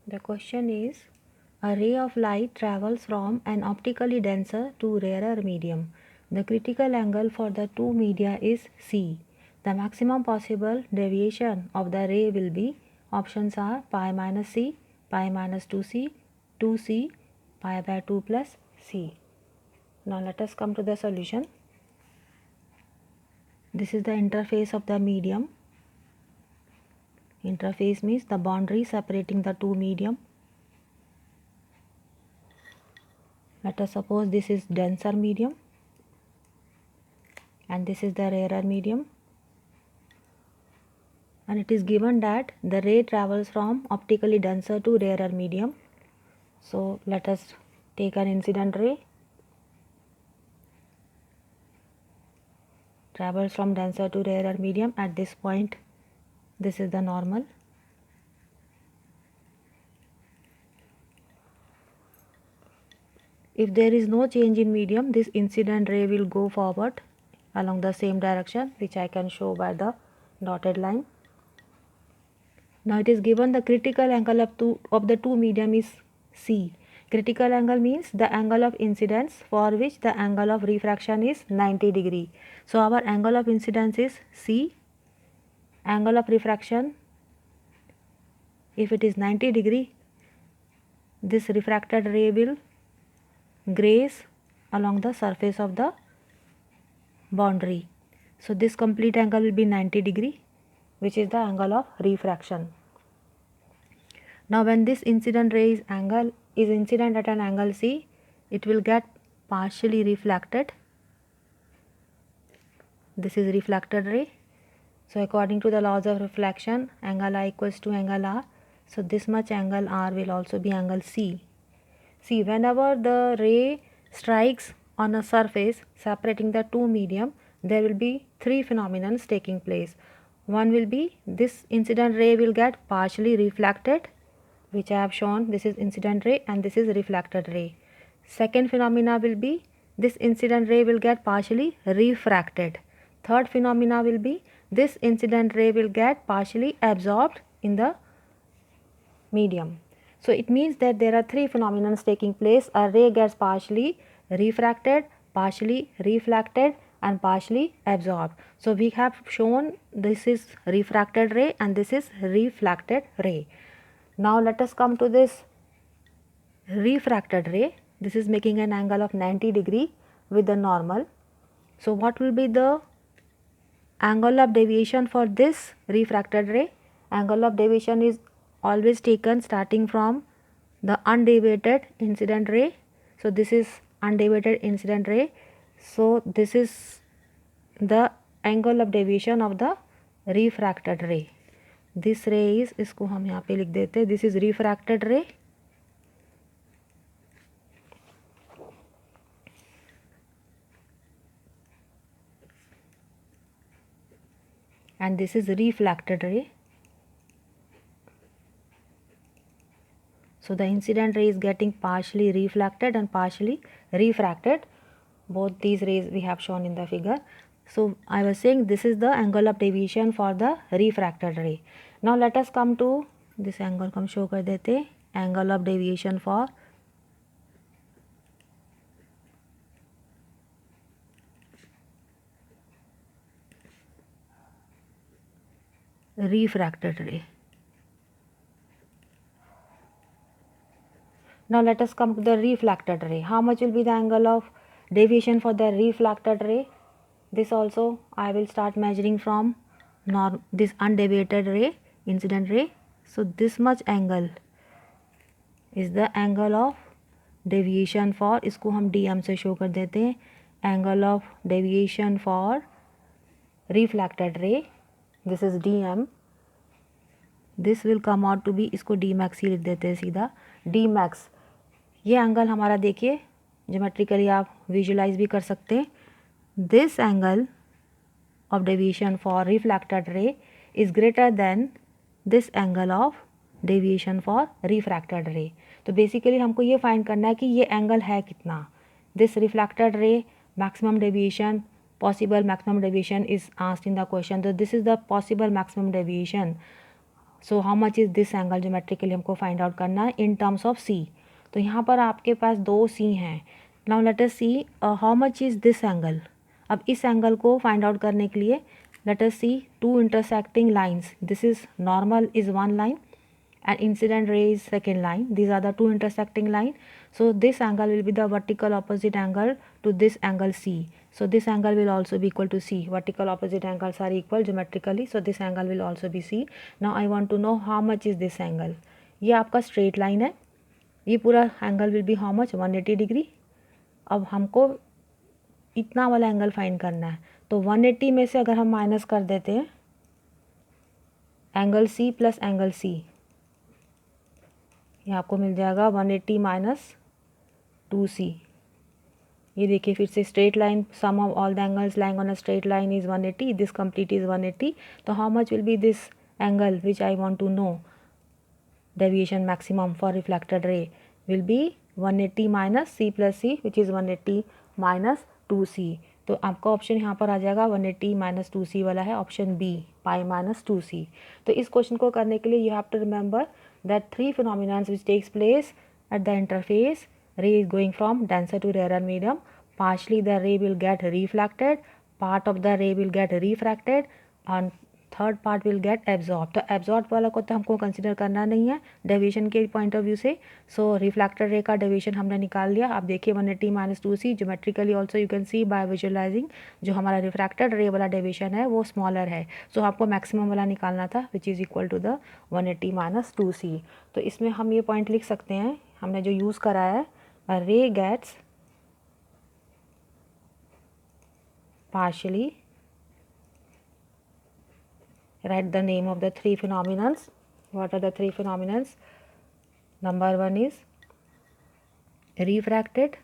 The question is, a ray of light travels from an optically denser to rarer medium. The critical angle for the two media is C. The maximum possible deviation of the ray will be, options are pi minus C, pi minus 2C, pi by 2 plus C. Now let us come to the solution. This is the interface of the medium. Interface means the boundary separating the two medium. Let us suppose this is denser medium and this is the rarer medium, and it is given that the ray travels from optically denser to rarer medium. So let us take an incident ray, travels from denser to rarer medium. At this point, this is the normal. If there is no change in medium, this incident ray will go forward along the same direction, which I can show by the dotted line. Now it is given the critical angle of the two medium is C. Critical angle means the angle of incidence for which the angle of refraction is 90 degree. So our angle of incidence is C. Angle of refraction, if it is 90 degree, this refracted ray will graze along the surface of the boundary. So this complete angle will be 90 degree, which is the angle of refraction. Now when this incident ray is incident at an angle C, it will get partially reflected. This is reflected ray. So according to the laws of reflection, angle I equals to angle R. So this much angle R will also be angle C. See, whenever the ray strikes on a surface separating the two medium, there will be three phenomena taking place. One will be this incident ray will get partially reflected, which I have shown. This is incident ray and this is reflected ray. Second phenomena will be this incident ray will get partially refracted. Third phenomena will be this incident ray will get partially absorbed in the medium. So it means that there are three phenomena taking place. A ray gets partially refracted, partially reflected and partially absorbed. So we have shown this is refracted ray and this is reflected ray. Now let us come to this refracted ray. This is making an angle of 90 degree with the normal. So what will be the angle of deviation for this refracted ray? Angle of deviation is always taken starting from the undeviated incident ray. So this is undeviated incident ray. So this is the angle of deviation of the refracted ray. This ray is, इसको हम यहाँ पे लिख देते हैं, this is refracted ray. And this is reflected ray. So the incident ray is getting partially reflected and partially refracted. Both these rays we have shown in the figure. So I was saying this is the angle of deviation for the refracted ray. Now let us come to this angle को हम show कर देते, angle of deviation for refracted ray. Now let us come to the reflected ray. How much will be the angle of deviation for the reflected ray? This also I will start measuring from this undeviated ray, incident ray. So this much angle is the angle of deviation for, इसको हम dm से show कर देते हैं, angle of deviation for reflected ray. This is dm. This will come out to be, इसको d max ही लिख देते हैं सीधा, d max. ये एंगल हमारा देखिए ज्योमेट्रिकली आप विजुलाइज भी कर सकते हैं. This angle of deviation for reflected रे is greater than this angle of deviation for refracted रे. तो बेसिकली हमको ये फाइंड करना है कि ये एंगल है कितना. This reflected ray maximum deviation, possible maximum deviation is asked in the question. So this is the possible maximum deviation. So how much is this angle geometrically हमको फाइंड आउट करना है in terms of सी। तो यहाँ पर आपके पास 2 सी हैं। Now let us see how much is this angle. अब इस एंगल को फाइंड आउट करने के लिए let us see two intersecting lines. This is normal is one line and incident ray is second line. These are the two intersecting line. So this angle will be the vertical opposite angle to this angle C. So this angle will also be equal to C. Vertical opposite angles are equal geometrically. So this angle will also be C. Now I want to know how much is this angle. ये आपका straight line है. ये पूरा angle will be how much 180 degree. अब हमको इतना वाला angle find करना है। तो 180 में से अगर हम माइनस कर देते हैं angle C plus angle C, ये आपको मिल जाएगा 180 माइनस 2c। ये देखिए फिर से straight line, sum of all the angles lying on a straight line is 180, this complete is 180। तो how much will be this angle which I want to know deviation maximum for reflected ray will be 180 minus c plus C which is 180 minus 2c। तो आपका option यहाँ पर आ जाएगा 180 minus 2c वाला है, option B pi minus 2c। तो इस question को करने के लिए you have to remember that 3 phenomenas which takes place at the interface, ray is going from denser to rare medium, partially the ray will get reflected, part of the ray will get refracted and third part will get absorb. तो absorb वाला को तो हमको consider करना नहीं है deviation के point of view से। सो रिफ्लेक्टेड रे का डेविएशन हमने निकाल लिया। आप देखिए 180 minus 2c geometrically also you can see by visualising जो हमारा रिफ्लेक्टेड रे वाला डेविएशन है वो स्मॉलर है। सो आपको मैक्सिमम वाला निकालना था which is equal to the 180 minus 2c। तो इसमें हम ये पॉइंट लिख सकते हैं हमने जो यूज़ करा है, रे gets partially, write the name of the 3 phenomenons. What are the 3 phenomenons? Number 1 is refracted,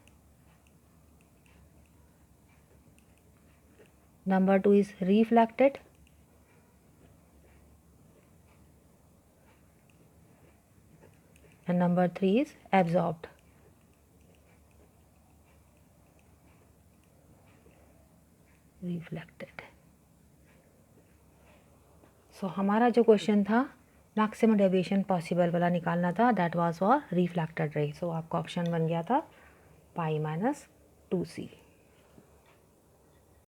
number 2 is reflected, and number 3 is absorbed. Reflected. सो हमारा जो क्वेश्चन था मैक्सिमम डेविएशन पॉसिबल वाला निकालना था, दैट वाज फॉर रिफ्लेक्टेड रे। सो आपका option बन गया था पाई माइनस 2c।